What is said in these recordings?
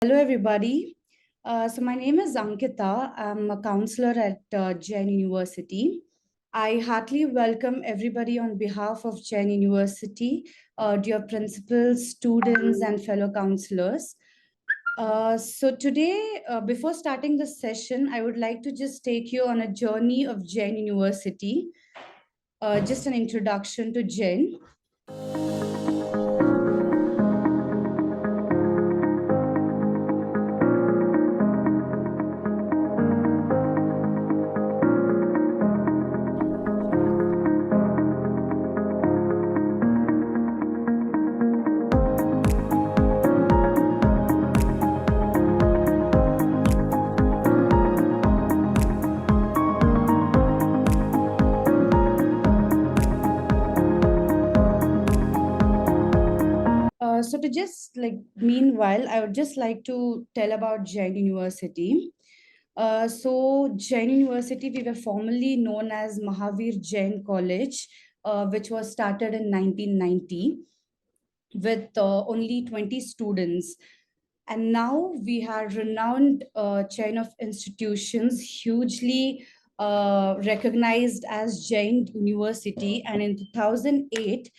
Hello, everybody. So my name is Ankita. I'm a counselor at Jain University. I heartily welcome everybody on behalf of Jain University, dear principals, students, and fellow counselors. So today, before starting the session, I would like to just take you on a journey of Jain University, just an introduction to Jain. So to just like meanwhile, I would just like to tell about Jain University. So Jain University, we were formerly known as Mahavir Jain College, which was started in 1990 with only 20 students. And now we have renowned chain of institutions, hugely recognized as Jain University. And in 2008,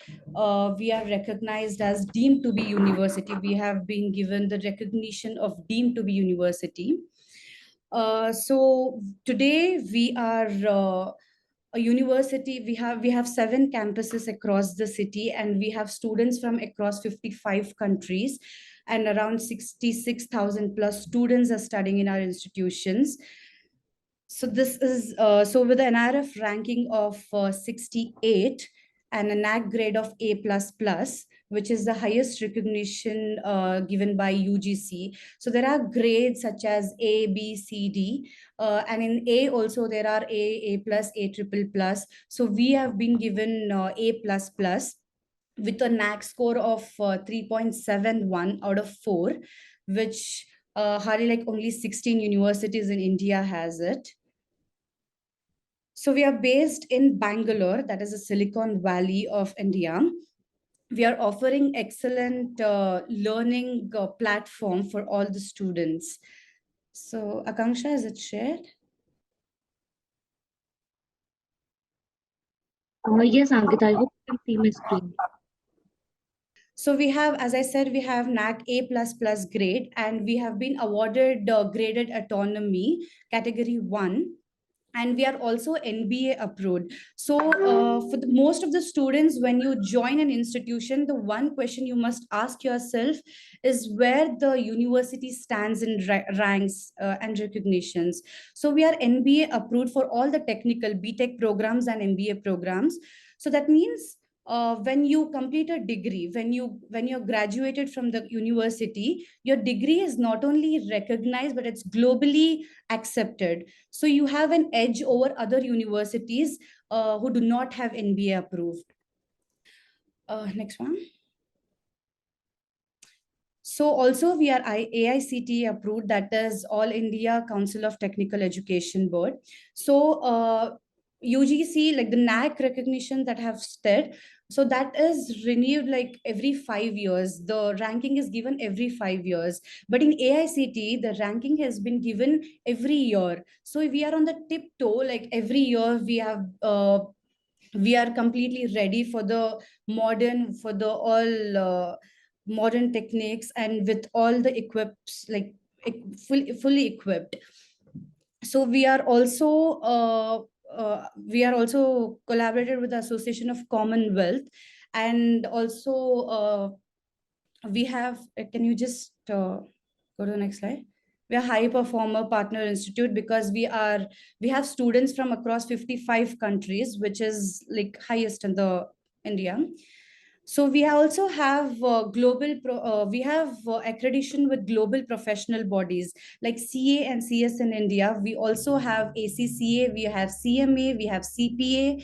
we are recognized as deemed to be university. We have been given the recognition of deemed to be university. So today we are a university. We have 7 campuses across the city, and we have students from across 55 countries, and around 66,000 plus students are studying in our institutions. So this is so with an NRF ranking of 68 and a NAC grade of A++, which is the highest recognition given by UGC. So there are grades such as A, B, C, D, and in A also there are A plus, A triple plus. So we have been given A++ with a NAC score of 3.71 out of 4, which hardly like only 16 universities in India has it. So we are based in Bangalore, that is the Silicon Valley of India. We are offering excellent learning platform for all the students. So Akanksha, is it shared? Yes, Ankita, I hope you can see my screen. So we have, as I said, we have NAC A++ grade, and we have been awarded graded autonomy category 1, and we are also NBA approved. So for most of the students, when you join an institution, the one question you must ask yourself is where the university stands in ranks and recognitions. So we are NBA approved for all the technical BTech programs and MBA programs. So that means when you complete a degree, when you're graduated from the university, your degree is not only recognized but it's globally accepted. So you have an edge over other universities who do not have NBA approved. Next one. So also we are AICTE approved, that is All India Council of Technical Education Board. So UGC, like the NAC recognition that have said, so that is renewed like every 5 years. The ranking is given every 5 years. But in AICTE, the ranking has been given every year. So we are on the tiptoe, like every year we are completely ready for the modern, for the all modern techniques, and with all the equips like fully equipped. So we are also collaborated with the Association of Commonwealth, and also we have can you just go to the next slide? We are high performer partner institute because we have students from across 55 countries, which is like highest in the India. So we also have we have accreditation with global professional bodies like CA and CS in India. We also have ACCA, we have CMA, we have CPA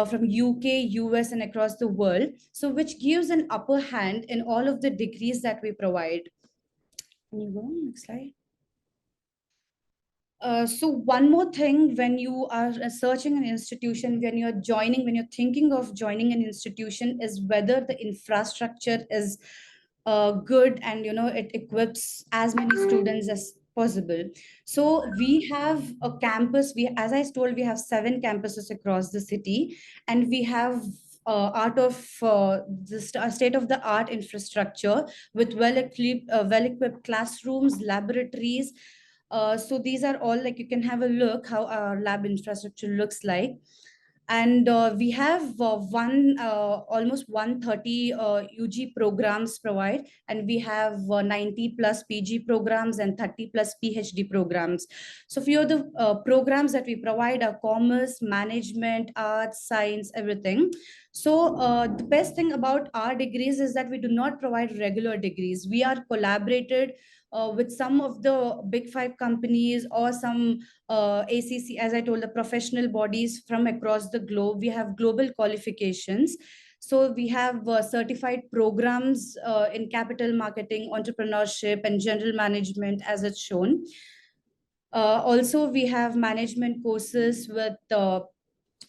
from UK, US, and across the world. So which gives an upper hand in all of the degrees that we provide. Can you go next slide? So one more thing, when you are searching an institution, when you're thinking of joining an institution, is whether the infrastructure is good, and it equips as many students as possible. So we have a campus. We, as I told, we have 7 campuses across the city, and we have state of the art infrastructure with well equipped classrooms, laboratories. So these are all, like, you can have a look how our lab infrastructure looks like. And we have almost 130 UG programs provide, and we have 90 plus PG programs and 30 plus PhD programs. So few of the programs that we provide are commerce, management, arts, science, everything. So the best thing about our degrees is that we do not provide regular degrees. We are collaborated with some of the big 5 companies, or some ACC, as I told, the professional bodies from across the globe. We have global qualifications. So we have certified programs in capital marketing, entrepreneurship, and general management, as it's shown. Also, we have management courses with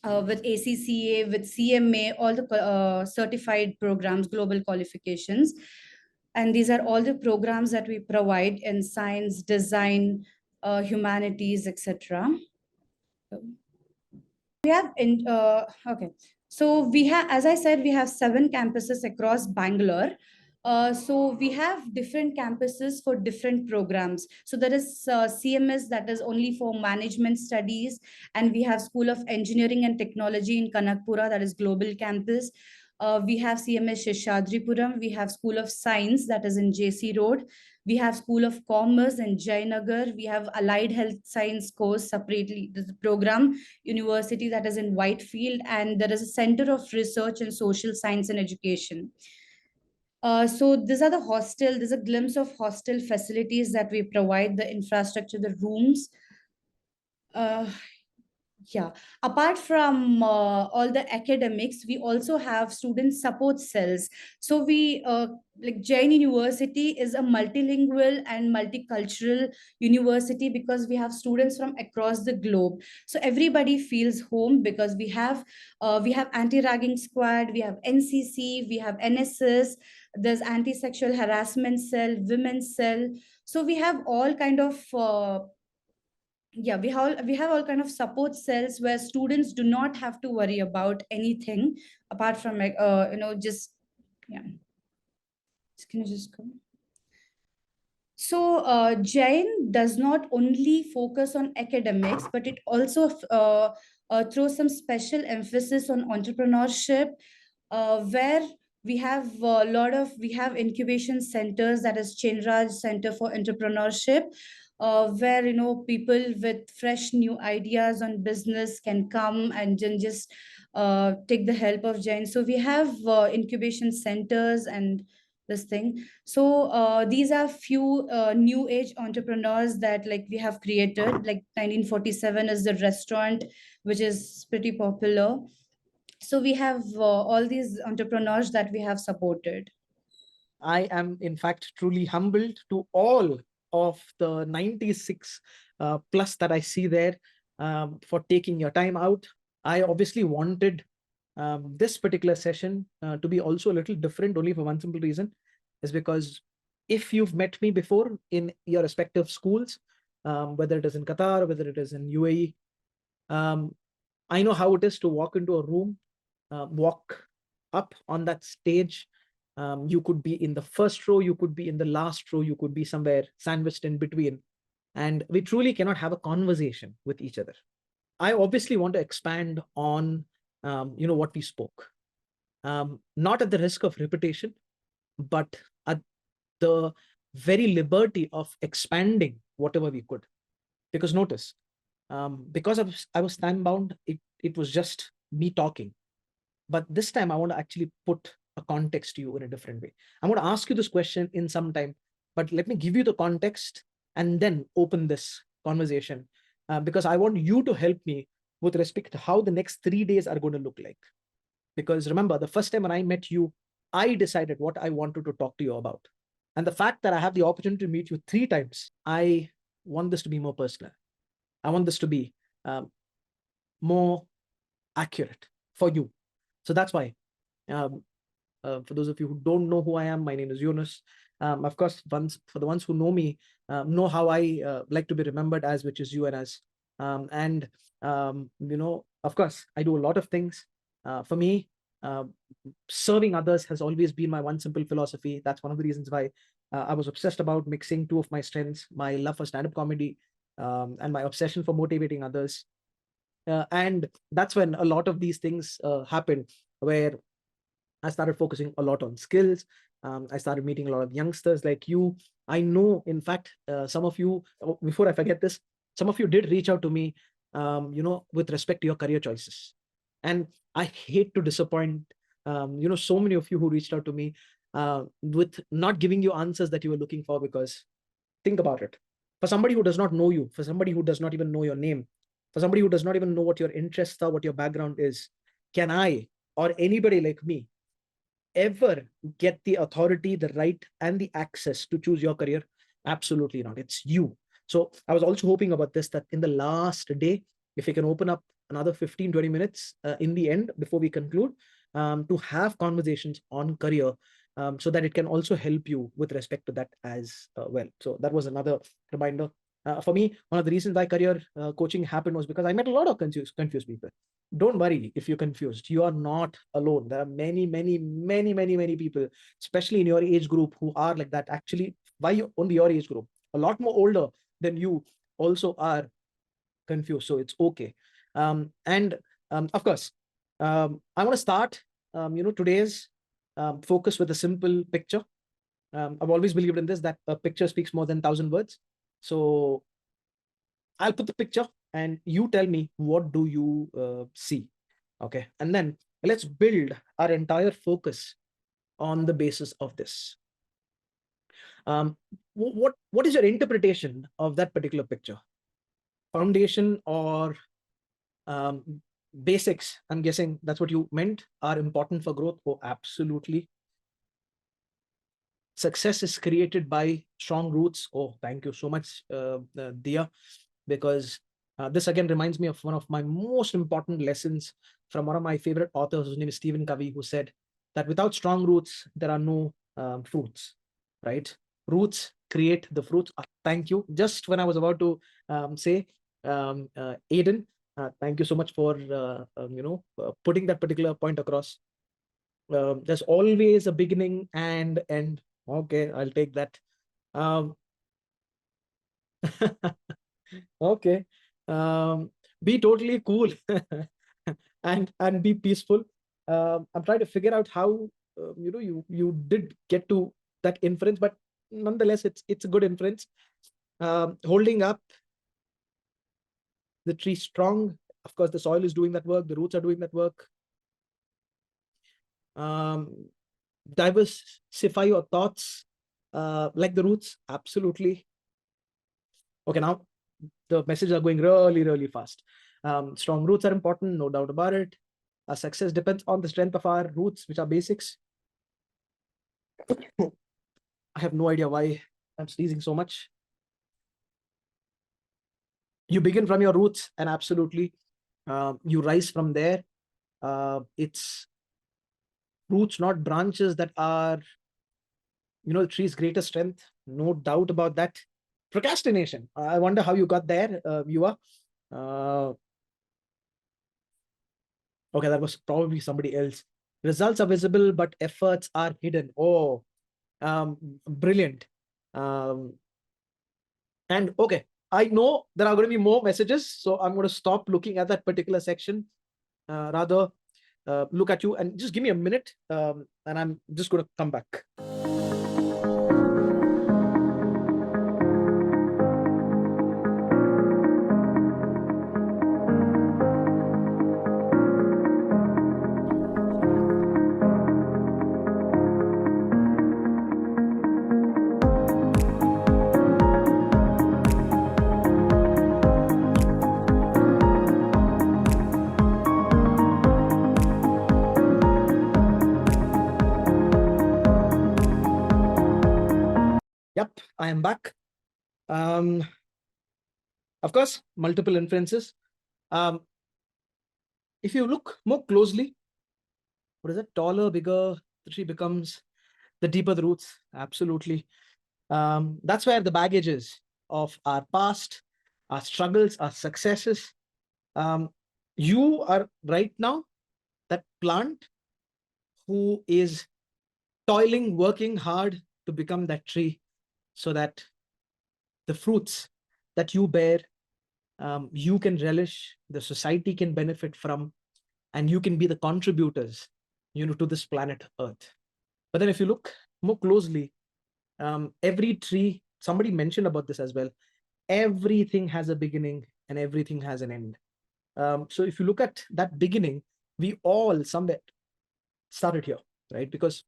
ACCA, with CMA, all the certified programs, global qualifications. And these are all the programs that we provide in science, design, humanities, etc. We have in okay. So we have, as I said, we have 7 campuses across Bangalore. So we have different campuses for different programs. So there is CMS, that is only for management studies, and we have School of Engineering and Technology in Kanakpura, that is global campus. We have CMS Sheshadripuram. We have School of Science, that is in JC Road. We have School of Commerce in Jayanagar. We have Allied Health Science course separately. This program university, that is in Whitefield, and there is a Center of Research in Social Science and Education. So these are the hostel. There's a glimpse of hostel facilities that we provide, the infrastructure, the rooms. Uh, yeah. Apart from all the academics, we also have student support cells. So we, like, Jain University is a multilingual and multicultural university, because we have students from across the globe. So everybody feels home, because we have anti-ragging squad, we have NCC, we have NSS, there's anti-sexual harassment cell, women's cell. So we have all kind of yeah, we have all kind of support cells where students do not have to worry about anything apart from, like, just, yeah. Can you just go? So, Jain does not only focus on academics, but it also throws some special emphasis on entrepreneurship, where we have incubation centers, that is Chenraj Center for Entrepreneurship, where people with fresh new ideas on business can come and then just take the help of Jain. So we have incubation centers and this thing. So these are few new age entrepreneurs that, like, we have created. Like 1947 is the restaurant, which is pretty popular. So we have all these entrepreneurs that we have supported. I am, in fact, truly humbled to all of the 96 plus that I see there for taking your time out. I obviously wanted this particular session to be also a little different, only for one simple reason, is because if you've met me before in your respective schools, whether it is in Qatar, whether it is in UAE, I know how it is to walk into a room, walk up on that stage. You could be in the first row, you could be in the last row, you could be somewhere sandwiched in between. And we truly cannot have a conversation with each other. I obviously want to expand on what we spoke. Not at the risk of repetition, but at the very liberty of expanding whatever we could. Because notice, because I was time bound, it was just me talking. But this time I want to actually put a context to you in a different way. I'm going to ask you this question in some time, but let me give you the context and then open this conversation, because I want you to help me with respect to how the next 3 days are going to look like. Because remember, the first time when I met you, I decided what I wanted to talk to you about. And the fact that I have the opportunity to meet you 3 times, I want this to be more personal. I want this to be more accurate for you. So that's why For those of you who don't know who I am, my name is Yunus. Of course, for the ones who know me, know how I like to be remembered as, which is you and us. Of course, I do a lot of things. For me, uh, serving others has always been my one simple philosophy. That's one of the reasons why I was obsessed about mixing two of my strengths, my love for stand-up comedy, and my obsession for motivating others. And that's when a lot of these things happened, where I started focusing a lot on skills. I started meeting a lot of youngsters like you. I know, in fact, some of you, before I forget this, some of you did reach out to me, with respect to your career choices. And I hate to disappoint, so many of you who reached out to me with not giving you answers that you were looking for, because think about it. For somebody who does not know you, for somebody who does not even know your name, for somebody who does not even know what your interests are, what your background is, can I or anybody like me ever get the authority, the right, and the access to choose your career? Absolutely not. It's you. So I was also hoping about this, that in the last day, if we can open up another 15-20 minutes in the end before we conclude, to have conversations on career, so that it can also help you with respect to that as well. So that was another reminder. For me, one of the reasons why career coaching happened was because I met a lot of confused people. Don't worry if you're confused. You are not alone. There are many, many, many, many, many people, especially in your age group, who are like that. Actually, why only your age group? A lot more older than you also are confused. So it's okay. And of course, I want to start, today's focus with a simple picture. I've always believed in this, that a picture speaks more than 1,000 words. So I'll put the picture and you tell me, what do you see? Okay. And then let's build our entire focus on the basis of this. What is your interpretation of that particular picture? Foundation or basics? I'm guessing that's what you meant, are important for growth. Oh, absolutely. Success is created by strong roots. Oh, thank you so much, Dia, because this again reminds me of one of my most important lessons from one of my favorite authors, whose name is Stephen Covey, who said that without strong roots, there are no fruits, right? Roots create the fruits. Thank you. Just when I was about to say, Aiden, thank you so much for putting that particular point across. There's always a beginning and end. Okay, I'll take that. Um, okay. Be totally cool and be peaceful. I'm trying to figure out how you did get to that inference, but nonetheless, it's a good inference. Holding up the tree strong. Of course, the soil is doing that work. The roots are doing that work. Diversify your thoughts, like the roots. Absolutely. Okay, now the messages are going really, really fast. Strong roots are important, no doubt about it. Our success depends on the strength of our roots, which are basics. I have no idea why I'm sneezing so much. You begin from your roots, and absolutely, you rise from there. It's roots, not branches, that are the tree's greatest strength. No doubt about that. Procrastination. I wonder how you got there, you are. Okay, that was probably somebody else. Results are visible, but efforts are hidden. Oh, brilliant. And okay, I know there are going to be more messages, so I'm going to stop looking at that particular section. Rather, look at you and just give me a minute, and I'm just going to come back. Yep, I am back. Of course, multiple inferences. If you look more closely, what is it? Taller, bigger, the tree becomes, the deeper the roots. Absolutely. That's where the baggage is of our past, our struggles, our successes. You are right now that plant who is toiling, working hard to become that tree, so that the fruits that you bear, you can relish, the society can benefit from, and you can be the contributors, to this planet Earth. But then if you look more closely, every tree, somebody mentioned about this as well, everything has a beginning and everything has an end. So if you look at that beginning, we all somewhere started here, right? Because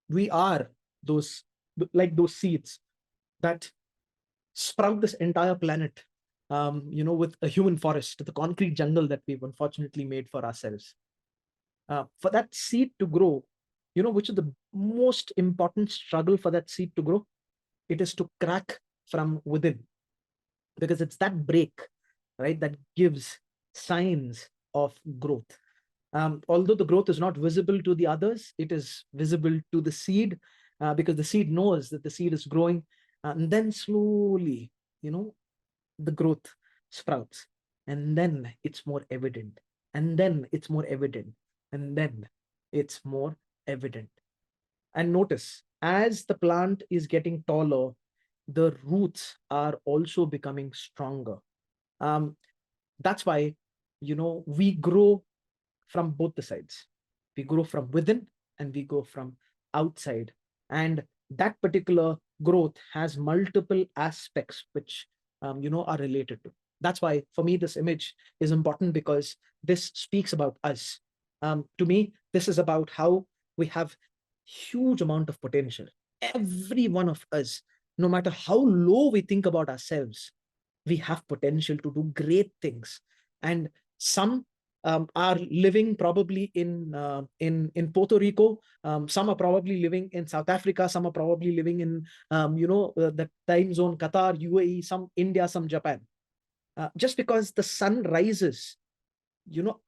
we are those, like those seeds that sprout this entire planet, with a human forest, the concrete jungle that we've unfortunately made for ourselves. For that seed to grow, which is the most important struggle for that seed to grow? It is to crack from within, because it's that break, right, that gives signs of growth. Although the growth is not visible to the others, it is visible to the seed, because the seed knows that the seed is growing, and then slowly, the growth sprouts, and then it's more evident, and then it's more evident, and then it's more evident. And notice, as the plant is getting taller, the roots are also becoming stronger. um, that's why, we grow from both the sides. We grow from within and we go from outside. And that particular growth has multiple aspects which, are related to. That's why for me, this image is important, because this speaks about us. To me, this is about how we have huge amount of potential. Every one of us, no matter how low we think about ourselves, we have potential to do great things. And some are living probably in Puerto Rico. Some are probably living in South Africa. Some are probably living in the time zone Qatar, UAE, some India, some Japan. Just because the sun rises,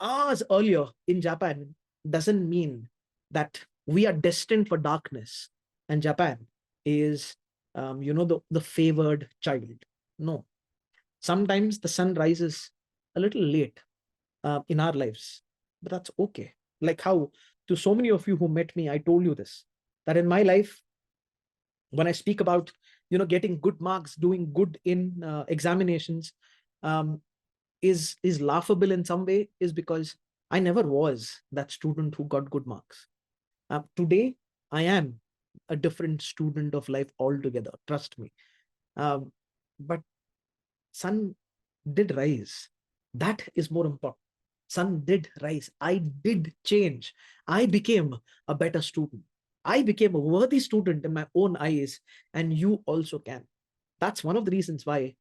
hours earlier in Japan, doesn't mean that we are destined for darkness. And Japan is, the favored child. No, sometimes the sun rises a little late in our lives, but that's okay. Like how, to so many of you who met me, I told you this, that in my life, when I speak about, getting good marks, doing good in examinations, um, is laughable in some way, is because I never was that student who got good marks. Today, I am a different student of life altogether. Trust me. Um, but sun did rise. That is more important. Sun did rise. I did change. I became a better student. I became a worthy student in my own eyes, and you also can. That's one of the reasons why,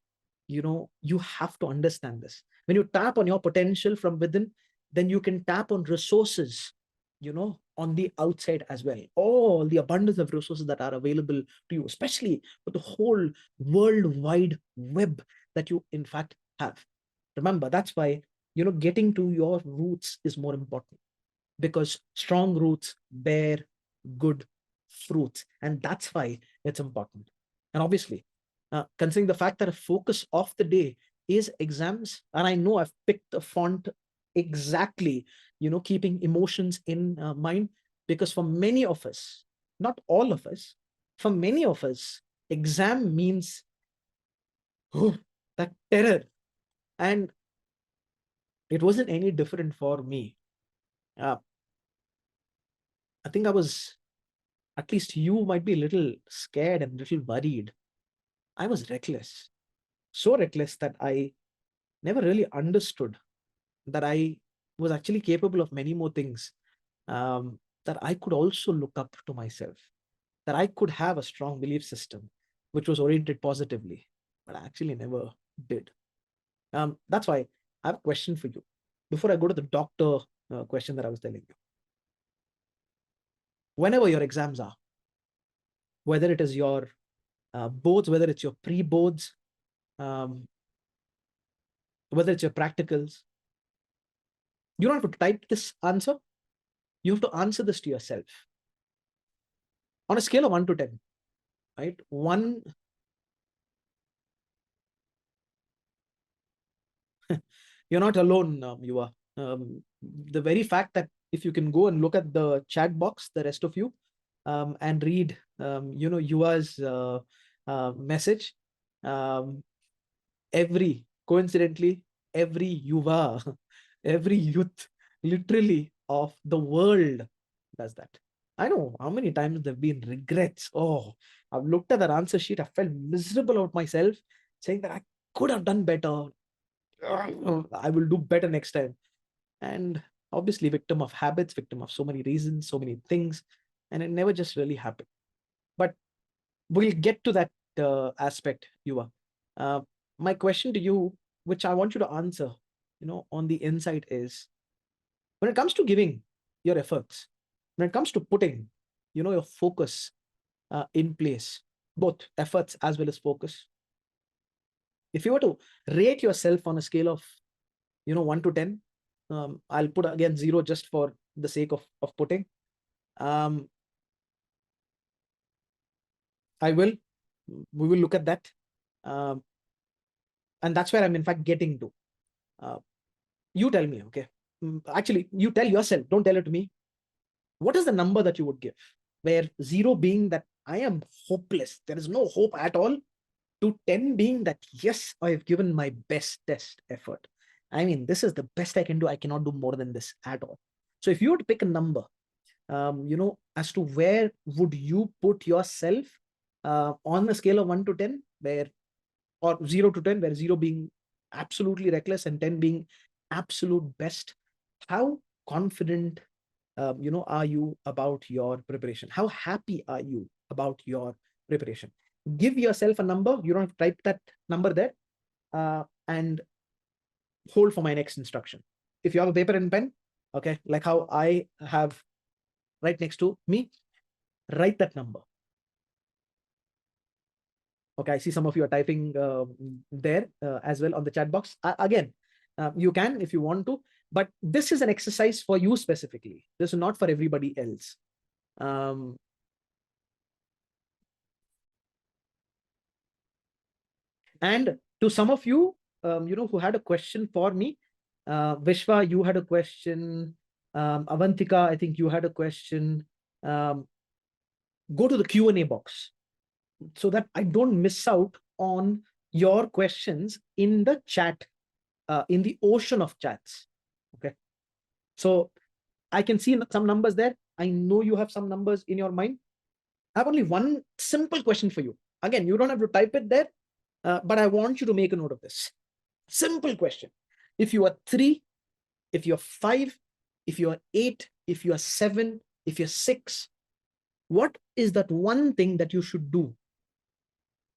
you have to understand this. When you tap on your potential from within, then you can tap on resources, on the outside as well. All the abundance of resources that are available to you, especially with the whole worldwide web that you in fact have. Remember, that's why, getting to your roots is more important, because strong roots bear good fruits, and that's why it's important. And obviously, considering the fact that a focus of the day is exams, and I know I've picked a font exactly, keeping emotions in mind, because for many of us, not all of us, for many of us, exam means, oh, that terror. And it wasn't any different for me. uh, I think I was, at least you might be a little scared and a little worried. I was reckless, so reckless that I never really understood that I was actually capable of many more things, that I could also look up to myself, that I could have a strong belief system which was oriented positively, but I actually never did. That's why I have a question for you before I go to the doctor question that I was telling you. Whenever your exams are, whether it is your boards, whether it's your pre-boards, um, whether it's your practicals, you don't have to type this answer. You have to answer this to yourself. On a scale of 1 to 10, right? 1, you're not alone, you are. The very fact that if you can go and look at the chat box, the rest of you, and read, Yuva's message, coincidentally, every Yuva, every youth, literally of the world does that. I know how many times there've been regrets. Oh, I've looked at that answer sheet. I felt miserable about myself, saying that I could have done better. I will do better next time. And obviously, victim of habits, victim of so many reasons, so many things, and it never just really happened. But we'll get to that aspect, Yuva. Uh, my question to you, which I want you to answer, on the inside is, when it comes to giving your efforts, when it comes to putting, your focus in place, both efforts as well as focus. If you were to rate yourself on a scale of, 1 to 10, I'll put again 0 just for the sake of putting. We will look at that. Um, and that's where I'm in fact getting to. You tell me, okay? Actually, you tell yourself, don't tell it to me. What is the number that you would give? Where 0 being that I am hopeless, there is no hope at all, to 10 being that, yes, I have given my best effort. I mean, this is the best I can do. I cannot do more than this at all. So if you were to pick a number, as to where would you put yourself on a scale of 1 to 10, or 0 to 10, where 0 being absolutely reckless and 10 being absolute best, how confident are you about your preparation? How happy are you about your preparation? Give yourself a number. You don't have to type that number there, and hold for my next instruction. If you have a paper and pen, okay, like how I have right next to me, write that number. Okay, I see some of you are typing there as well on the chat box. Again, you can if you want to, but this is an exercise for you specifically. This is not for everybody else. And to some of you, who had a question for me, Vishwa, you had a question. Avantika, I think you had a question. Go to the Q&A box so that I don't miss out on your questions in the chat, in the ocean of chats. Okay. So I can see some numbers there. I know you have some numbers in your mind. I have only one simple question for you. Again, you don't have to type it there, but I want you to make a note of this. Simple question. If you are 3, if you're 5, if you are 8, if you are 7, if you're 6, what is that one thing that you should do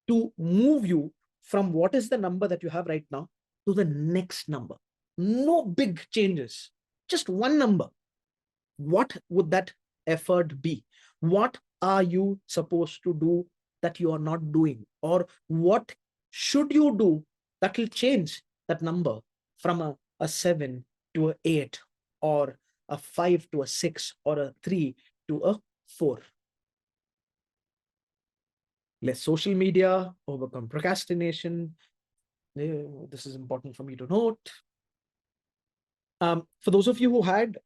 to move you from what is the number that you have right now to the next number? No big changes, just one number. What would that effort be? What are you supposed to do that you are not doing? Or what should you do that will change that number from a 7 to a 8, or a 5 to a 6, or a 3 to a 4? Less social media, overcome procrastination. This is important for me to note. For those of you who had,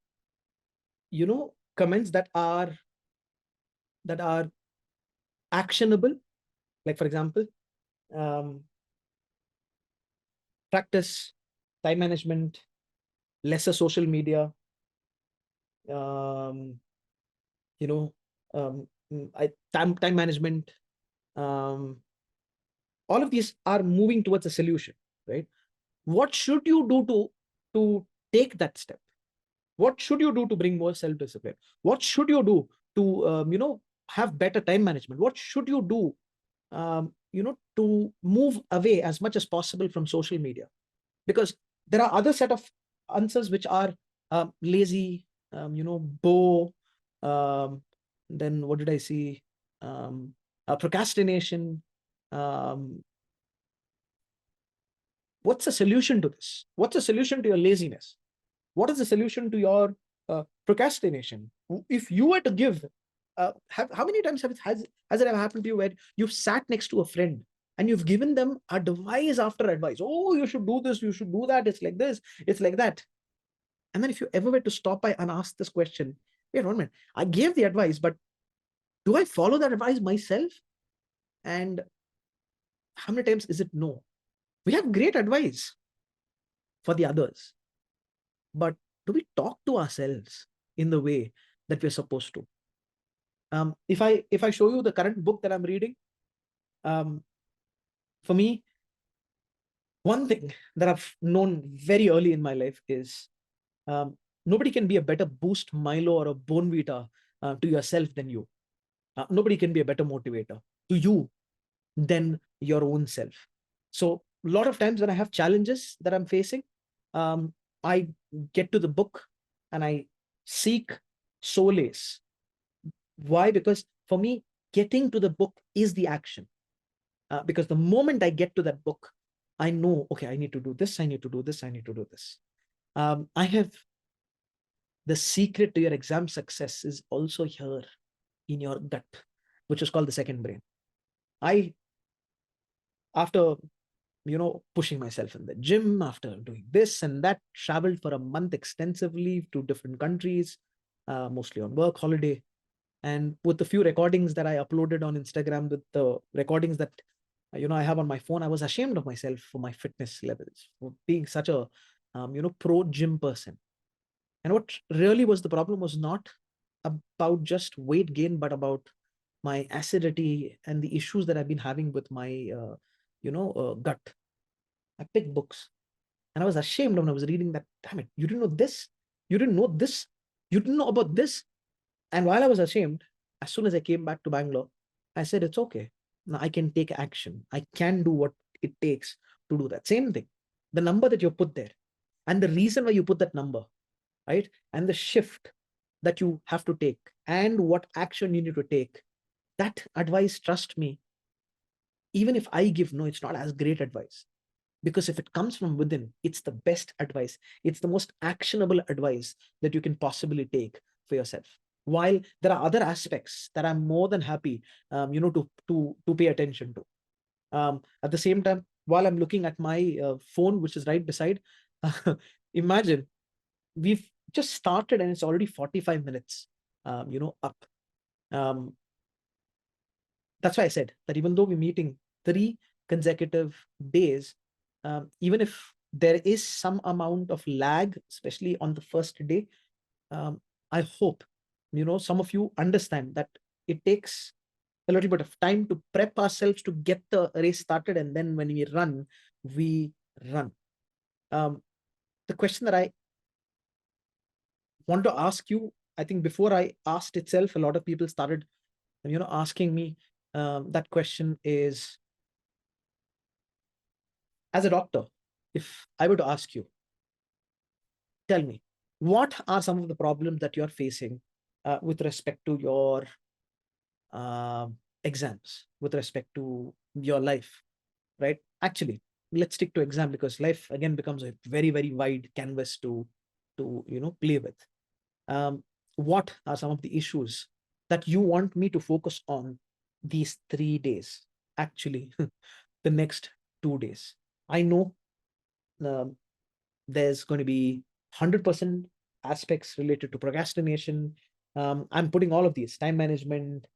comments that are actionable, like for example, practice time management, lesser social media, um, you know, time management. All of these are moving towards a solution, right? What should you do to take that step? What should you do to bring more self-discipline? What should you do to have better time management? What should you do to move away as much as possible from social media? Because there are other set of answers which are lazy, bow, then what did I see? Procrastination. What's the solution to this? What's the solution to your laziness? What is the solution to your procrastination? If you were to give how many times has it ever happened to you where you've sat next to a friend and you've given them advice after advice? Oh, you should do this, you should do that. It's like this, it's like that. And then if you ever were to stop by and ask this question, wait 1 minute, I gave the advice, but do I follow that advice myself? And how many times is it no? We have great advice for the others, but do we talk to ourselves in the way that we're supposed to? If I show you the current book that I'm reading, for me, one thing that I've known very early in my life is nobody can be a better Boost, Milo, or a Bonvita to yourself than you. Nobody can be a better motivator to you than your own self. So a lot of times when I have challenges that I'm facing, I get to the book and I seek solace. Why? Because for me, getting to the book is the action. Because the moment I get to that book, I know, okay, I need to do this, I need to do this, I need to do this. I have the secret to your exam success is also here in your gut, which is called the second brain. I, after pushing myself in the gym, after doing this and that, traveled for a month extensively to different countries, mostly on work holiday. And with the few recordings that I uploaded on Instagram, with the recordings that I have on my phone, I was ashamed of myself for my fitness levels, for being such a pro gym person. And what really was the problem was not about just weight gain, but about my acidity and the issues that I've been having with my gut. I picked books and I was ashamed when I was reading that. Damn it, you didn't know this, you didn't know this, you didn't know about this. And while I was ashamed, as soon as I came back to Bangalore, I said, it's okay. Now I can take action. I can do what it takes to do that. Same thing. The number that you put there and the reason why you put that number, right? And the shift that you have to take and what action you need to take. That advice, trust me, even if I give, no, it's not as great advice. Because if it comes from within, it's the best advice. It's the most actionable advice that you can possibly take for yourself. While there are other aspects that I'm more than happy, to pay attention to. At the same time, while I'm looking at my phone, which is right beside, imagine we've just started and it's already 45 minutes, up. Um, that's why I said that even though we're meeting 3 consecutive days, even if there is some amount of lag, especially on the first day, I hope some of you understand that it takes a little bit of time to prep ourselves to get the race started, and then when we run. The question that I want to ask you, I think before I asked itself, a lot of people started asking me that question is, as a doctor, if I were to ask you, tell me, what are some of the problems that you're facing with respect to your uh, exams, with respect to your life, right? Actually, let's stick to exam because life again becomes a very, very wide canvas to play with. What are some of the issues that you want me to focus on these 3 days? Actually, the next 2 days. I know um, there's going to be 100% aspects related to procrastination. I'm putting all of these time management,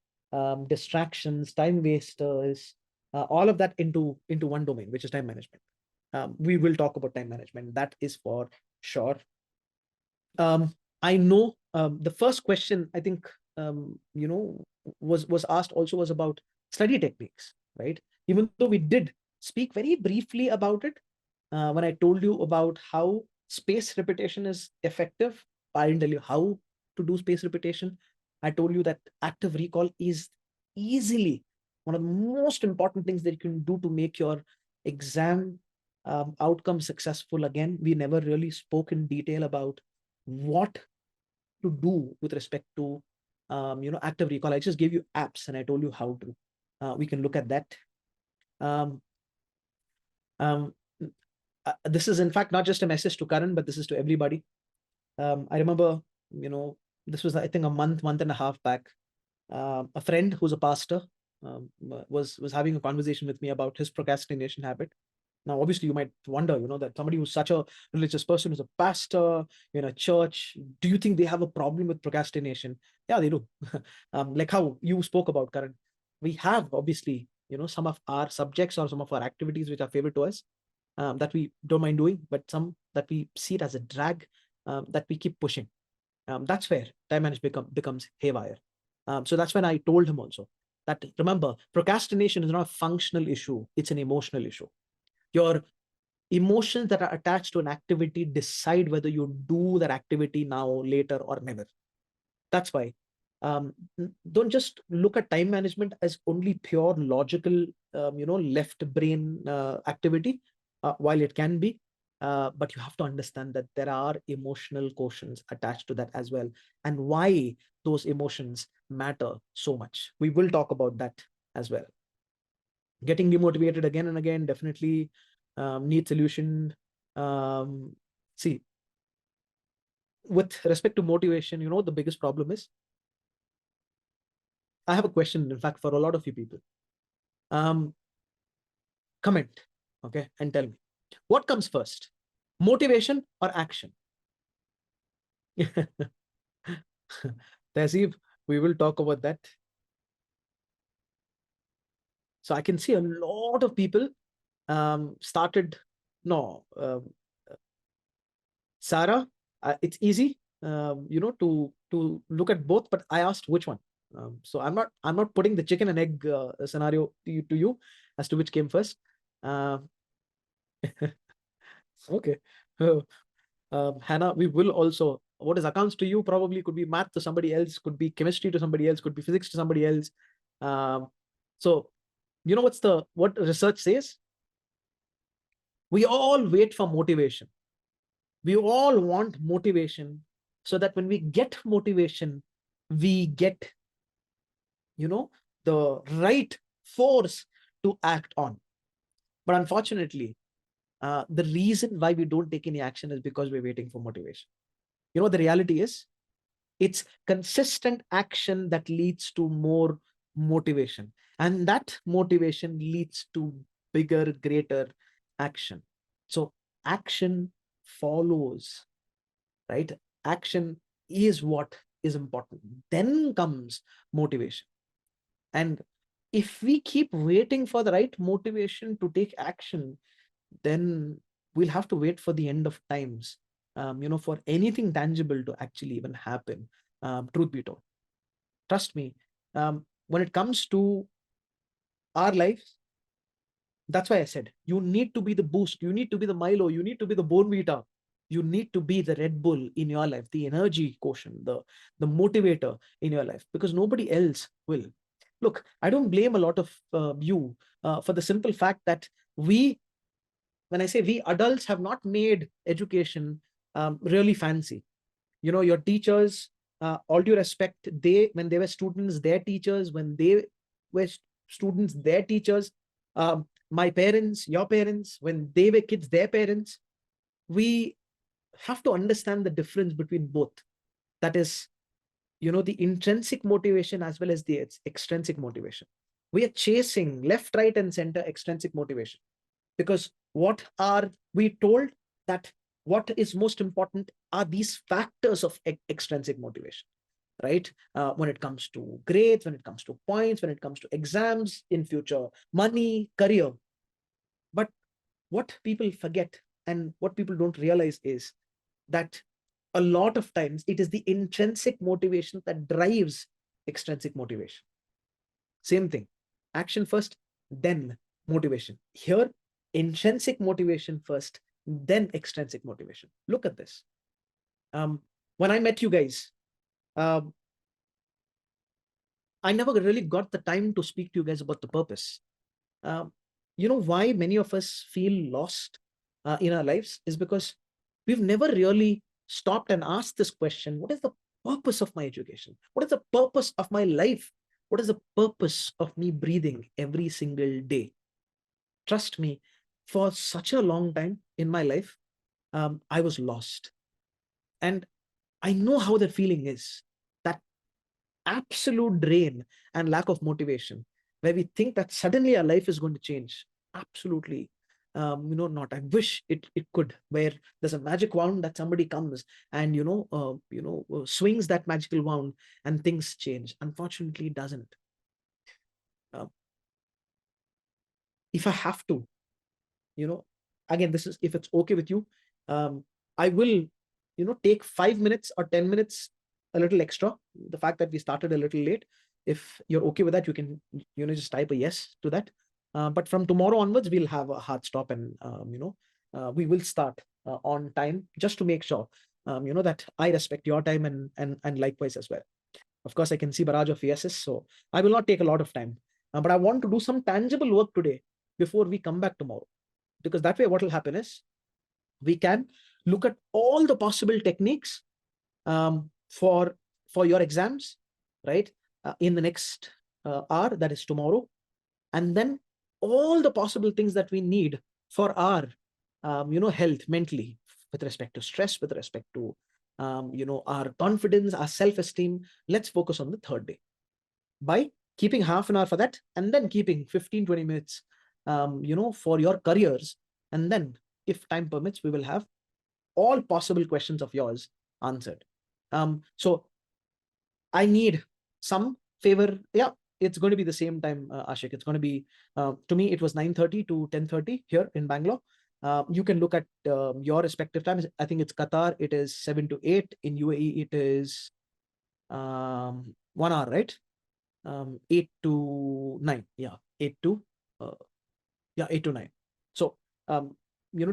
distractions, time wasters, all of that into one domain, which is time management. We will talk about time management. That is for sure. I know the first question I think was asked also was about study techniques, right? Even though we did speak very briefly about it when I told you about how space repetition is effective. I didn't tell you how to do space repetition. I told you that active recall is easily one of the most important things that you can do to make your exam outcome successful. Again, we never really spoke in detail about what to do with respect to active recall. I just gave you apps and I told you how to. We can look at that. Um, um, this is in fact not just a message to Karan, but this is to everybody. I remember, this was I think a month and a half back. A friend who's a pastor was having a conversation with me about his procrastination habit. Now, obviously, you might wonder, that somebody who's such a religious person, who's a pastor in a church, do you think they have a problem with procrastination? Yeah, they do. Like how you spoke about, Karan. We have, obviously, some of our subjects or some of our activities which are favorite to us, that we don't mind doing, but some that we see it as a drag, that we keep pushing. That's where time management becomes haywire. So that's when I told him also that, remember, procrastination is not a functional issue, it's an emotional issue. Your emotions that are attached to an activity decide whether you do that activity now, later, or never. That's why, don't just look at time management as only pure logical, left brain activity, while it can be. But you have to understand that there are emotional quotients attached to that as well, and why those emotions matter so much. We will talk about that as well. Getting demotivated again and again definitely needs solution. See, with respect to motivation, the biggest problem is, I have a question, in fact, for a lot of you people. Comment, okay, and tell me, what comes first, motivation or action? Tehzeeb, we will talk about that. So I can see a lot of people started. No, Sarah, it's easy, to look at both, but I asked which one. So I'm not putting the chicken and egg scenario to you as to which came first. Okay. Hannah, we will also, what is accounts to you probably could be math to somebody else, could be chemistry to somebody else, could be physics to somebody else. So what research says? We all wait for motivation. We all want motivation, so that when we get motivation, we get, the right force to act on. But unfortunately, the reason why we don't take any action is because we're waiting for motivation. The reality is, it's consistent action that leads to more motivation, and that motivation leads to bigger, greater action. So action follows, right? Action is what is important. Then comes motivation. And if we keep waiting for the right motivation to take action, then we'll have to wait for the end of times, for anything tangible to actually even happen. Truth be told, trust me, when it comes to our lives, that's why I said, you need to be the boost, you need to be the Milo, you need to be the Bonvita, you need to be the Red Bull in your life, the energy quotient, the motivator in your life, because nobody else will. Look, I don't blame a lot of you for the simple fact that when I say we adults have not made education really fancy. Your teachers, all due respect, when they were students, their teachers, when they were students, their teachers, my parents, your parents, when they were kids, their parents, we have to understand the difference between both. That is, the intrinsic motivation as well as the extrinsic motivation. We are chasing left, right, and center extrinsic motivation, because what are we told that what is most important are these factors of extrinsic motivation, right? When it comes to grades, when it comes to points, when it comes to exams, in future, money, career. But what people forget and what people don't realize is that a lot of times it is the intrinsic motivation that drives extrinsic motivation. Same thing, action first, then motivation. Here, intrinsic motivation first, then extrinsic motivation. Look at this. When I met you guys, um, I never really got the time to speak to you guys about the purpose. You know why many of us feel lost in our lives is because we've never really stopped and asked this question: what is the purpose of my education? What is the purpose of my life? What is the purpose of me breathing every single day? Trust me, for such a long time in my life, I was lost. And I know how that feeling is. That absolute drain and lack of motivation, where we think that suddenly our life is going to change. Absolutely, not. I wish it could, where there's a magic wand that somebody comes and swings that magical wand and things change. Unfortunately, it doesn't. Uh, if I have to, again, this is if it's okay with you, I will, take 5 minutes or 10 minutes, a little extra. The fact that we started a little late, if you're okay with that, you can, just type a yes to that. But from tomorrow onwards, we'll have a hard stop, and we will start on time, just to make sure, that I respect your time, and likewise as well. Of course, I can see barrage of yeses, so I will not take a lot of time. But I want to do some tangible work today before we come back tomorrow, because that way what will happen is we can look at all the possible techniques, for your exams, right, in the next hour, that is tomorrow, and then all the possible things that we need for our health mentally, with respect to stress, with respect to our confidence, our self-esteem. Let's focus on the third day by keeping half an hour for that, and then keeping 15-20 minutes for your careers. And then, if time permits, we will have all possible questions of yours answered. So I need some favor. Yeah, it's going to be the same time, Ashik. It's going to be, to me, it was 9:30 to 10:30 here in Bangalore. You can look at your respective times. I think it's Qatar, it is 7 to 8. In UAE, it is 1 hour, right? 8 to 9. Yeah, 8 to uh, 8 to 9. So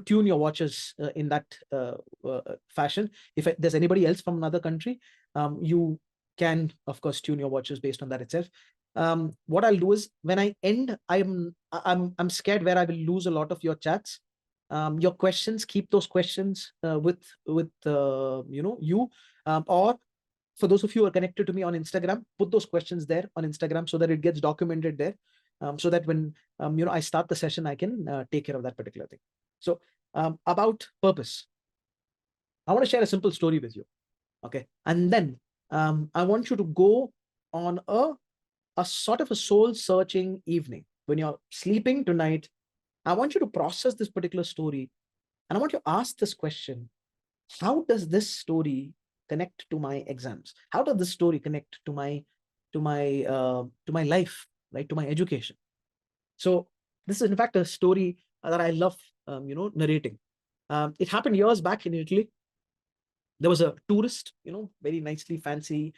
tune your watches in that fashion. If there's anybody else from another country, you can of course tune your watches based on that itself. What I'll do is, when I end, I'm scared where I will lose a lot of your chats. Your questions, keep those questions with you, or for those of you who are connected to me on Instagram, put those questions there on Instagram so that it gets documented there, so that when I start the session, I can take care of that particular thing. So about purpose, I want to share a simple story with you, okay? And then I want you to go on a sort of a soul searching evening when you're sleeping tonight. I want you to process this particular story, and I want you to ask this question: how does this story connect to my exams? How does this story connect to my life, right, to my education? So this is in fact a story that I love narrating. It happened years back in Italy. There was a tourist, very nicely fancy,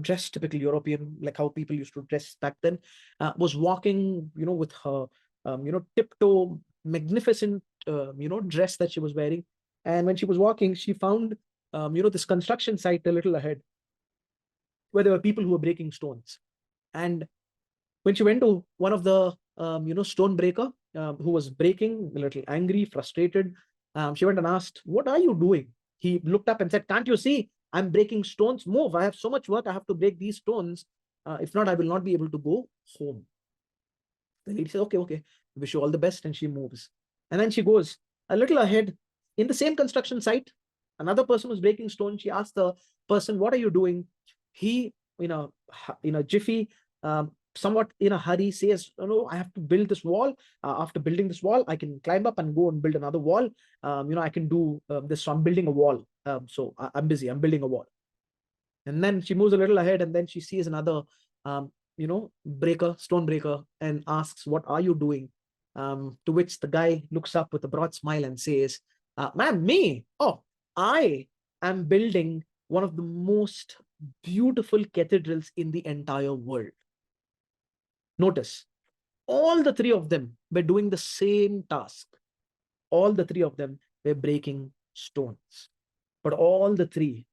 dressed, typical European, like how people used to dress back then, was walking, with her tiptoe magnificent dress that she was wearing. And when she was walking, she found this construction site a little ahead, where there were people who were breaking stones. And when she went to one of the stone breaker, who was breaking, a little angry, frustrated, she went and asked, "What are you doing?" He looked up and said, "Can't you see I'm breaking stones? Move, I have so much work, I have to break these stones. If not, I will not be able to go home." The lady says, "Okay, okay, wish you all the best," and she moves. And then she goes a little ahead in the same construction site. Another person was breaking stone. She asked the person, "What are you doing?" He, in a jiffy, somewhat in a hurry, says, "No, no, I have to build this wall. After building this wall, I can climb up and go and build another wall. I can do this. So I'm building a wall. So I'm busy. I'm building a wall." And then she moves a little ahead, and then she sees another, stone breaker, and asks, "What are you doing?" To which the guy looks up with a broad smile and says, "Ma'am, me? Oh, I am building one of the most beautiful cathedrals in the entire world." Notice, all the three of them were doing the same task. All the three of them were breaking stones. But all the three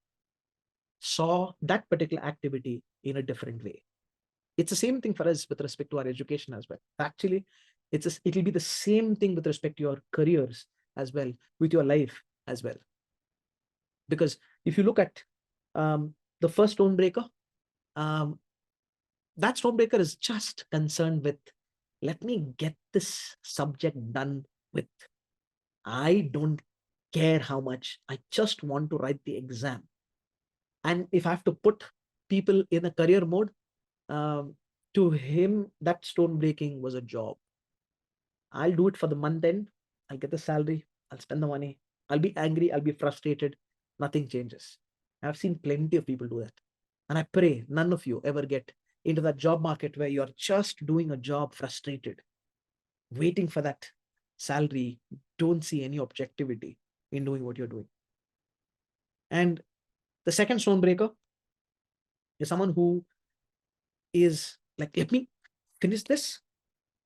saw that particular activity in a different way. It's the same thing for us with respect to our education as well. Actually, it'll be the same thing with respect to your careers as well, with your life as well. Because if you look at the first stonebreaker, um, that stonebreaker is just concerned with, let me get this subject done with. I don't care how much. I just want to write the exam. And if I have to put people in a career mode, to him, that stone breaking was a job. I'll do it for the month end. I'll get the salary. I'll spend the money. I'll be angry. I'll be frustrated. Nothing changes. I've seen plenty of people do that. And I pray none of you ever get into that job market where you're just doing a job frustrated, waiting for that salary, don't see any objectivity in doing what you're doing. And the second stone breaker is someone who is like, let me finish this,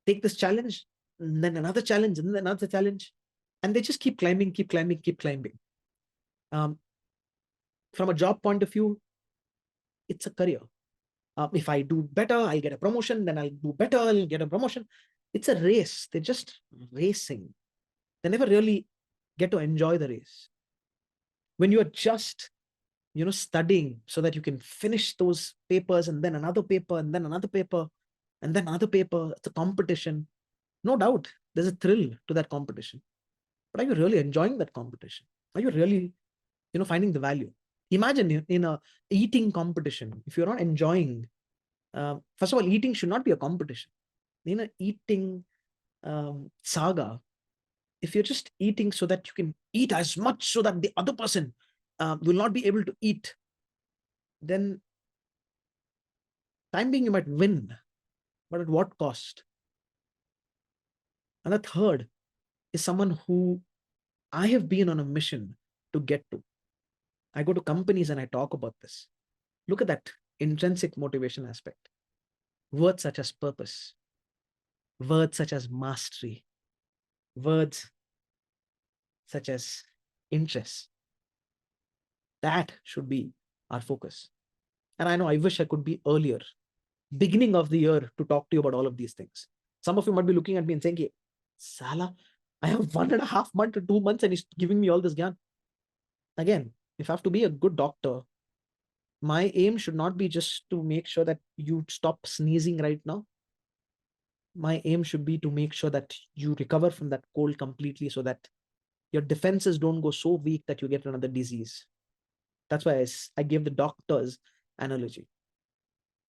take this challenge, and then another challenge, and then another challenge. And they just keep climbing, keep climbing, keep climbing. From a job point of view, it's a career. If I do better, I'll get a promotion, then I'll do better, I'll get a promotion. It's a race. They're just racing. They never really get to enjoy the race. When you're just, studying so that you can finish those papers, and then another paper, and then another paper, and then another paper, it's a competition. No doubt, there's a thrill to that competition. But are you really enjoying that competition? Are you really, finding the value? Imagine in a eating competition, if you're not enjoying, first of all, eating should not be a competition. In an eating saga, if you're just eating so that you can eat as much so that the other person will not be able to eat, then time being you might win, but at what cost? And the third is someone who I have been on a mission to get to. I go to companies and I talk about this. Look at that intrinsic motivation aspect. Words such as purpose, words such as mastery, words such as interest. That should be our focus. And I know I wish I could be earlier, beginning of the year, to talk to you about all of these things. Some of you might be looking at me and saying, hey, Sala, I have 1.5 months to 2 months and he's giving me all this gyan. Again, if I have to be a good doctor, my aim should not be just to make sure that you stop sneezing right now. My aim should be to make sure that you recover from that cold completely so that your defenses don't go so weak that you get another disease. That's why I gave the doctor's analogy.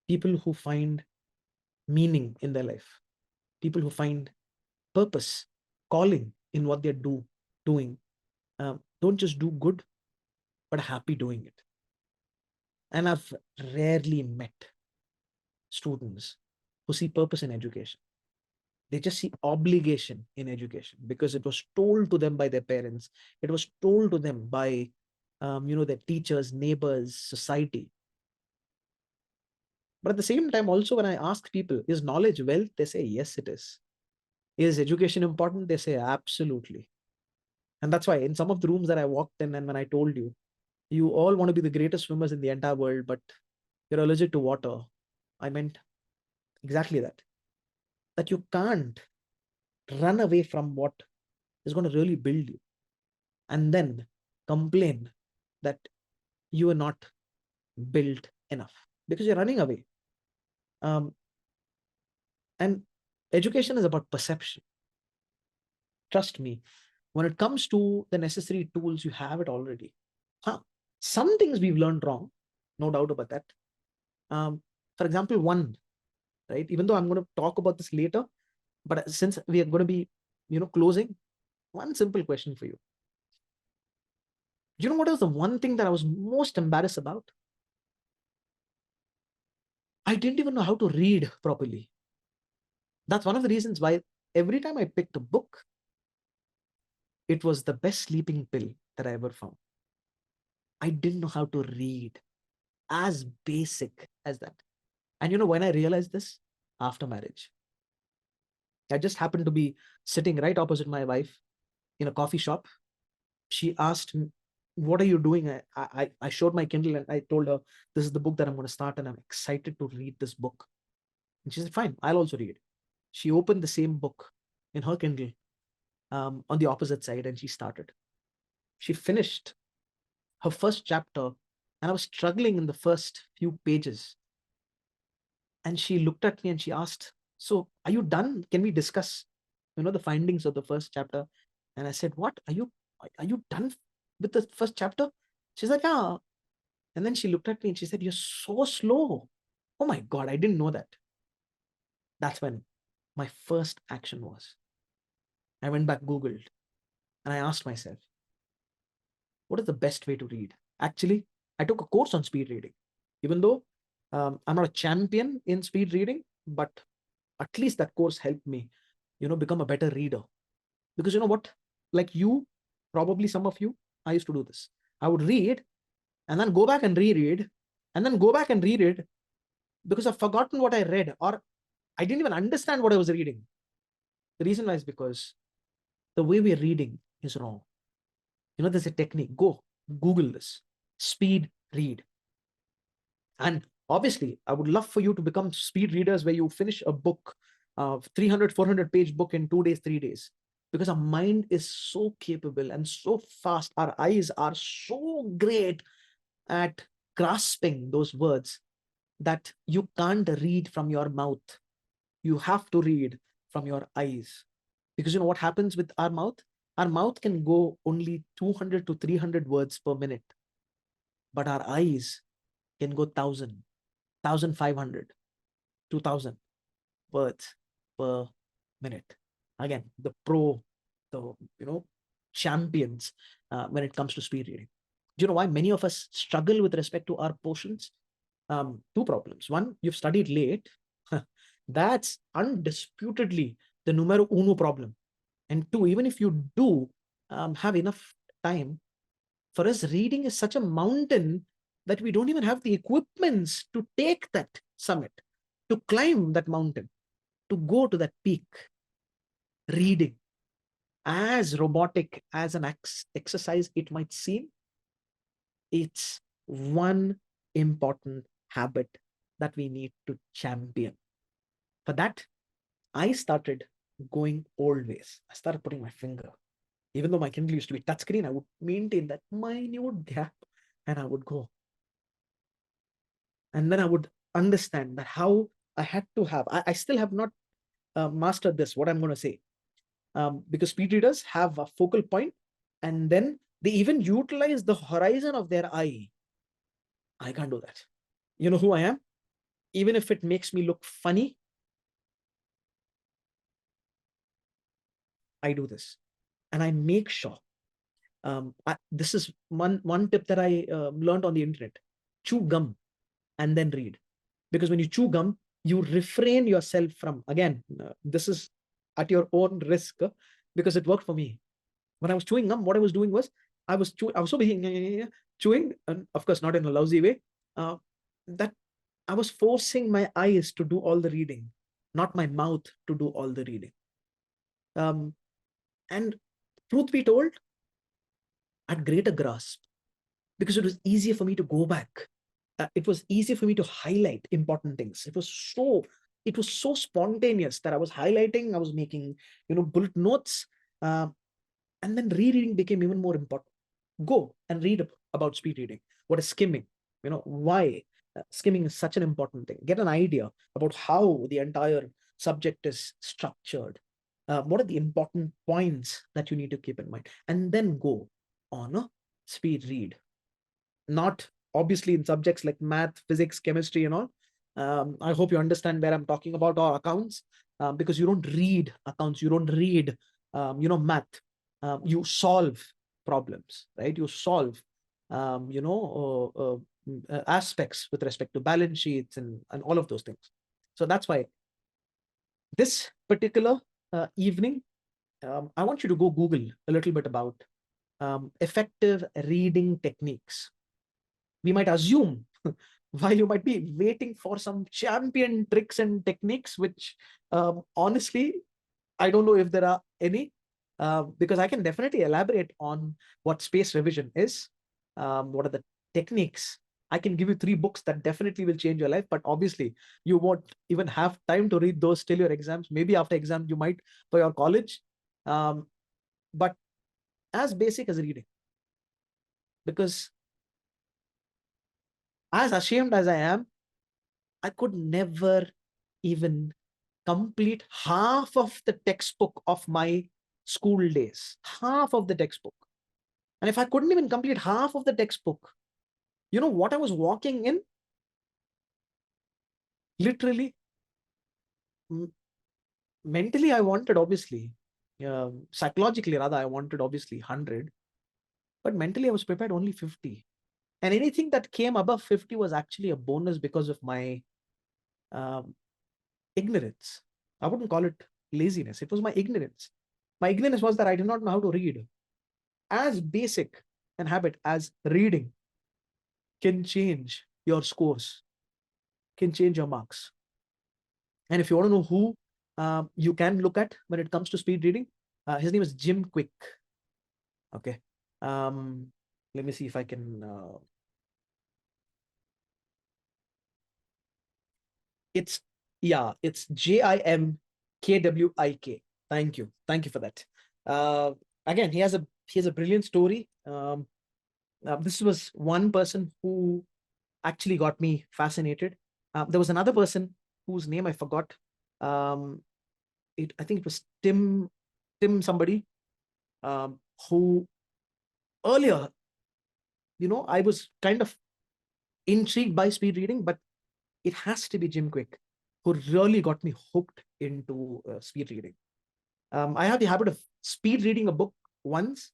People who find meaning in their life, people who find purpose, calling in what they're doing, don't just do good, but happy doing it. And I've rarely met students who see purpose in education. They just see obligation in education because it was told to them by their parents. It was told to them by, their teachers, neighbors, society. But at the same time, also, when I ask people, is knowledge wealth? They say, yes, it is. Is education important? They say, absolutely. And that's why in some of the rooms that I walked in, and when I told you, you all want to be the greatest swimmers in the entire world, but you're allergic to water, I meant exactly that. That you can't run away from what is going to really build you and then complain that you are not built enough because you're running away. And education is about perception. Trust me, when it comes to the necessary tools, you have it already. Some things we've learned wrong, no doubt about that. For example, one, right? Even though I'm going to talk about this later, but since we are going to be, closing, one simple question for you. You know what was the one thing that I was most embarrassed about? I didn't even know how to read properly. That's one of the reasons why every time I picked a book, it was the best sleeping pill that I ever found. I didn't know how to read, as basic as that. And when I realized this? After marriage. I just happened to be sitting right opposite my wife in a coffee shop. She asked me, what are you doing? I showed my Kindle and I told her, this is the book that I'm going to start and I'm excited to read this book. And she said, fine, I'll also read. She opened the same book in her Kindle on the opposite side and she started. She finished her first chapter and I was struggling in the first few pages. And she looked at me and she asked, so are you done? Can we discuss, the findings of the first chapter? And I said, what? Are you done with the first chapter? She's like, yeah, And then she looked at me and she said, "You're so slow." Oh my God, I didn't know that. That's when my first action was. I went back, Googled, and I asked myself, what is the best way to read? Actually, I took a course on speed reading. Even though I'm not a champion in speed reading, but at least that course helped me, become a better reader. Because you know what? Like you, probably some of you, I used to do this. I would read and then go back and reread and then go back and read it because I've forgotten what I read or I didn't even understand what I was reading. The reason why is because the way we're reading is wrong. There's a technique. Go Google this. Speed read. And obviously, I would love for you to become speed readers where you finish a book, 300, 400 page book in 2 days, 3 days. Because our mind is so capable and so fast. Our eyes are so great at grasping those words that you can't read from your mouth. You have to read from your eyes. Because you know what happens with our mouth? Our mouth can go only 200 to 300 words per minute, but our eyes can go 1,000, 1,500, 2,000 words per minute. Again, the champions when it comes to speed reading. Do you know why many of us struggle with respect to our portions? Two problems. One, you've studied late. That's undisputedly the numero uno problem. And two, even if you do have enough time, for us, reading is such a mountain that we don't even have the equipments to take that summit, to climb that mountain, to go to that peak. Reading, as robotic as an exercise it might seem, it's one important habit that we need to champion. For that, I started going old ways. I started putting my finger. Even though my Kindle used to be touchscreen, I would maintain that minute gap and I would go. And then I would understand that how I had to have, I still have not mastered this, what I'm going to say. Because speed readers have a focal point and then they even utilize the horizon of their eye. I can't do that. You know who I am? Even if it makes me look funny, I do this. And I make sure. This is one tip that I learned on the internet. Chew gum and then read. Because when you chew gum, you refrain yourself from, again, this is at your own risk because it worked for me. When I was chewing gum, what I was doing was, I was so busy chewing, and of course, not in a lousy way, that I was forcing my eyes to do all the reading, not my mouth to do all the reading. And truth be told, I had greater grasp because it was easier for me to go back. It was easier for me to highlight important things. It was so spontaneous that I was highlighting, I was making, bullet notes, and then rereading became even more important. Go and read about speed reading. What is skimming? Why skimming is such an important thing. Get an idea about how the entire subject is structured. What are the important points that you need to keep in mind? And then go on a speed read. Not obviously in subjects like math, physics, chemistry, and all. I hope you understand where I'm talking about, or accounts, because you don't read accounts, you don't read, math. You solve problems, right? You solve, aspects with respect to balance sheets and all of those things. So that's why this particular evening, I want you to go Google a little bit about effective reading techniques. We might assume while you might be waiting for some champion tricks and techniques, which honestly, I don't know if there are any, because I can definitely elaborate on what space revision is, what are the techniques. I can give you 3 books that definitely will change your life, but obviously you won't even have time to read those till your exams. Maybe after exam, you might for your college, but as basic as reading. Because as ashamed as I am, I could never even complete half of the textbook of my school days, half of the textbook. And if I couldn't even complete half of the textbook, You know what I was walking in? Literally, mentally, I wanted, obviously, psychologically rather, I wanted obviously 100, but mentally I was prepared only 50. And anything that came above 50 was actually a bonus because of my um, ignorance. I wouldn't call it laziness. It was my ignorance. My ignorance was that I did not know how to read. As basic an habit as reading can change your scores, can change your marks. And if you want to know who you can look at when it comes to speed reading, his name is Jim Quick. Okay. Let me see if I can. It's it's JIMKWIK. Thank you for that. Again, he has a brilliant story. This was one person who actually got me fascinated. There was another person whose name I forgot. Um, I think it was Tim somebody, who earlier, I was kind of intrigued by speed reading, but it has to be Jim Quick who really got me hooked into speed reading. I have the habit of speed reading a book once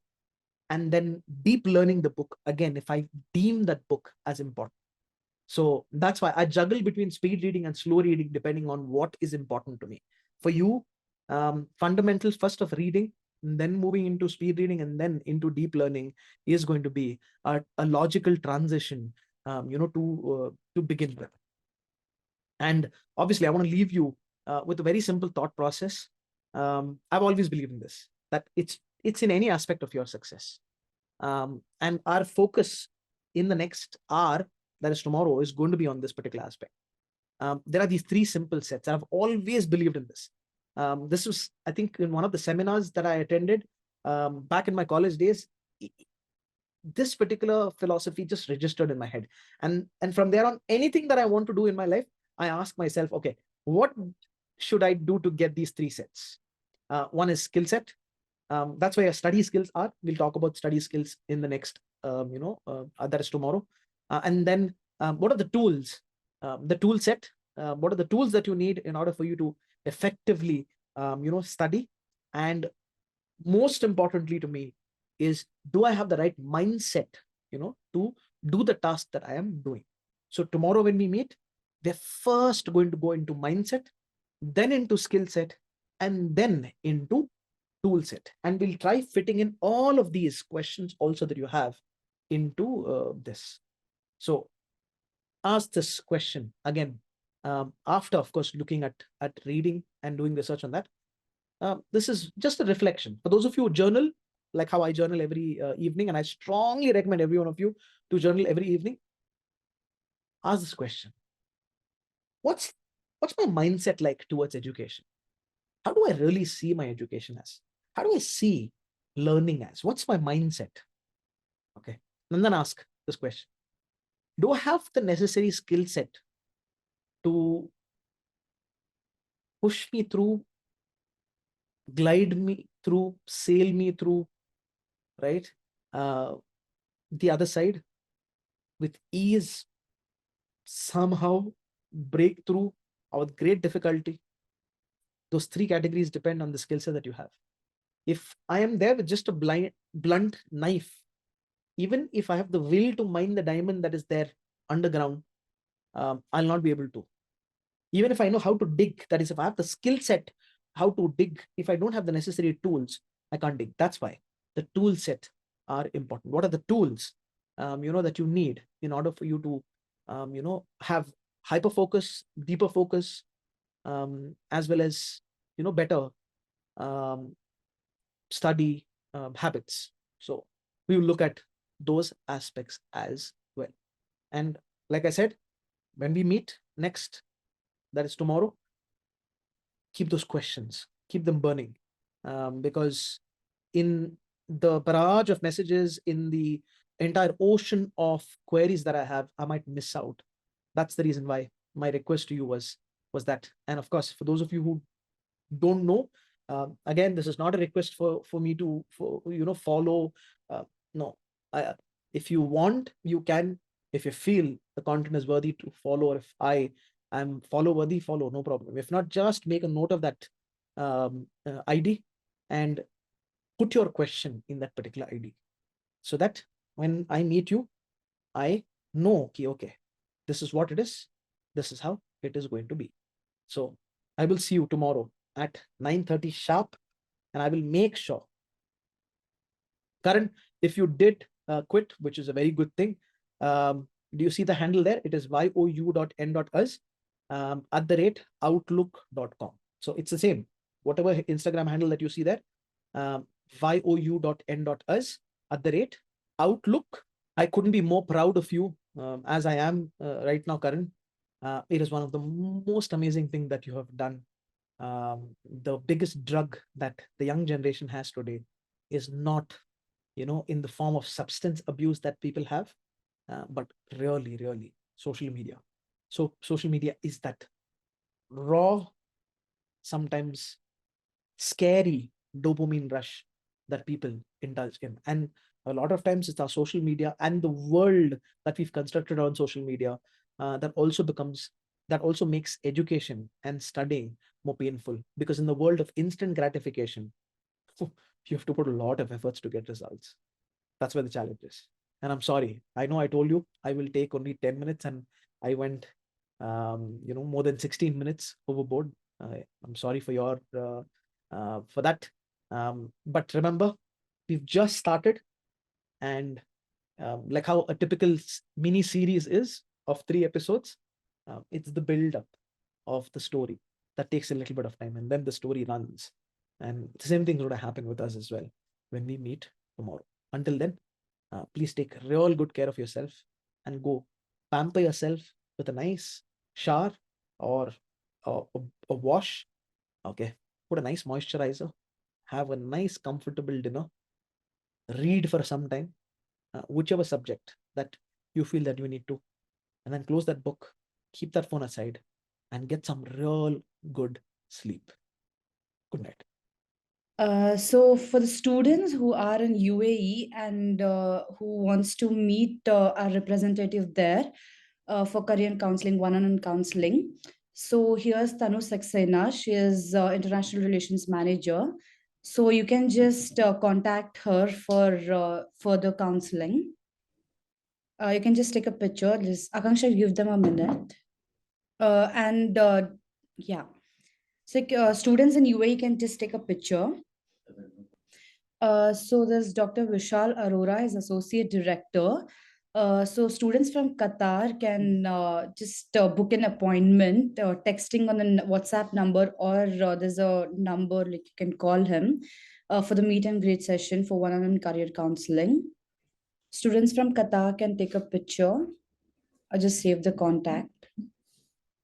and then deep learning the book again if I deem that book as important. So that's why I juggle between speed reading and slow reading depending on what is important to me. For you, fundamentals first of reading, then moving into speed reading, and then into deep learning is going to be a logical transition, to begin with. And obviously, I want to leave you with a very simple thought process. I've always believed in this, that it's in any aspect of your success. And our focus in the next hour, that is tomorrow, is going to be on this particular aspect. There are these three simple sets. I've always believed in this. This was, I think, in one of the seminars that I attended back in my college days. This particular philosophy just registered in my head, and from there on, anything that I want to do in my life, I ask myself, okay, what should I do to get these three sets? One is skill set. That's where your study skills are. We'll talk about study skills in the next, that is tomorrow. And then what are the tools, the tool set? What are the tools that you need in order for you to effectively, study? And most importantly to me is, do I have the right mindset, to do the task that I am doing? So tomorrow when we meet, we're first going to go into mindset, then into skill set, and then into tool set. And we'll try fitting in all of these questions also that you have into this. So ask this question again, after, of course, looking at reading and doing research on that. This is just a reflection. For those of you who journal, like how I journal every evening, and I strongly recommend every one of you to journal every evening, ask this question. What's my mindset like towards education? How do I really see my education as? How do I see learning as? What's my mindset? Okay. And then ask this question. Do I have the necessary skill set to push me through, glide me through, sail me through, right? The other side with ease, somehow break through, or with great difficulty? Those three categories depend on the skill set that you have. If I am there with just a blunt knife, even if I have the will to mine the diamond that is there underground, I'll not be able to. Even if I know how to dig, that is, if I have the skill set how to dig, if I don't have the necessary tools, I can't dig. That's why the tool set are important. What are the tools, that you need in order for you to, have hyper focus, deeper focus, as well as, better um, study habits. So we will look at those aspects as well. And like I said, when we meet next, that is tomorrow, keep those questions, keep them burning, because in the barrage of messages, in the entire ocean of queries that I have, I might miss out. That's the reason why my request to you was that. And of course, for those of you who don't know, again, this is not a request for me to follow. No, I, if you want, you can If you feel the content is worthy to follow, or if I am follow worthy, follow, no problem. If not, just make a note of that ID and put your question in that particular ID, so that when I meet you, I know, okay, this is what it is. This is how it is going to be. So I will see you tomorrow at 9:30 sharp, and I will make sure. Karan, if you did quit, which is a very good thing, do you see the handle there? It is you.n.us @outlook.com. So it's the same. Whatever Instagram handle that you see there, you.n.us @outlook. I couldn't be more proud of you as I am right now, Karan. It is one of the most amazing things that you have done. The biggest drug that the young generation has today is not, in the form of substance abuse that people have, but really social media. So social media is that raw, sometimes scary dopamine rush that people indulge in. And a lot of times it's our social media and the world that we've constructed on social media that also makes education and studying more painful, because in the world of instant gratification, you have to put a lot of efforts to get results. That's where the challenge is. And I'm sorry, I know I told you I will take only 10 minutes, and I went more than 16 minutes overboard. I'm sorry for your for that. But remember, we've just started, and like how a typical mini series is of 3 episodes, it's the build up of the story that takes a little bit of time, and then the story runs. And the same thing's going to happen with us as well when we meet tomorrow. Until then, please take real good care of yourself and go pamper yourself with a nice shower or a wash. Okay, put a nice moisturizer, have a nice comfortable dinner, read for some time, whichever subject that you feel that you need to, and then close that book, keep that phone aside, and get some real good sleep. Good night. So for the students who are in UAE and who wants to meet our representative there for career counseling, one-on-one counseling. So here's Tanu Saxena. She is international relations manager. So you can just contact her for further counseling. You can just take a picture. Just Akanksha, give them a minute. And yeah, so students in UAE can just take a picture. So there's Dr. Vishal Arora is associate director. So students from Qatar can just book an appointment, texting on the WhatsApp number, or there's a number like you can call him for the meet and greet session for one-on-one career counseling. Students from Qatar can take a picture or just save the contact.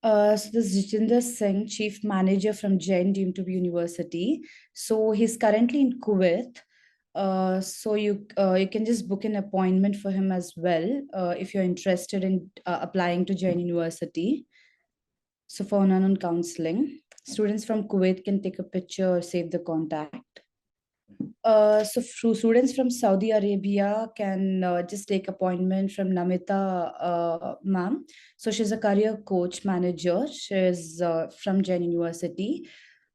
So this is Jitinder Singh, Chief Manager from Jain University. So he's currently in Kuwait. So you can just book an appointment for him as well if you're interested in applying to Jain University. So for one-on-one counseling, students from Kuwait can take a picture or save the contact. So students from Saudi Arabia can just take appointment from Namita ma'am. So she's a career coach manager. She's from Jain University.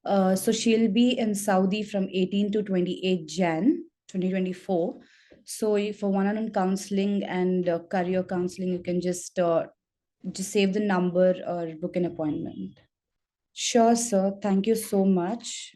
So she'll be in Saudi from 18 to 28 Jan 2024. So for one-on-one counseling and career counseling, you can just save the number or book an appointment. Sure, sir. Thank you so much.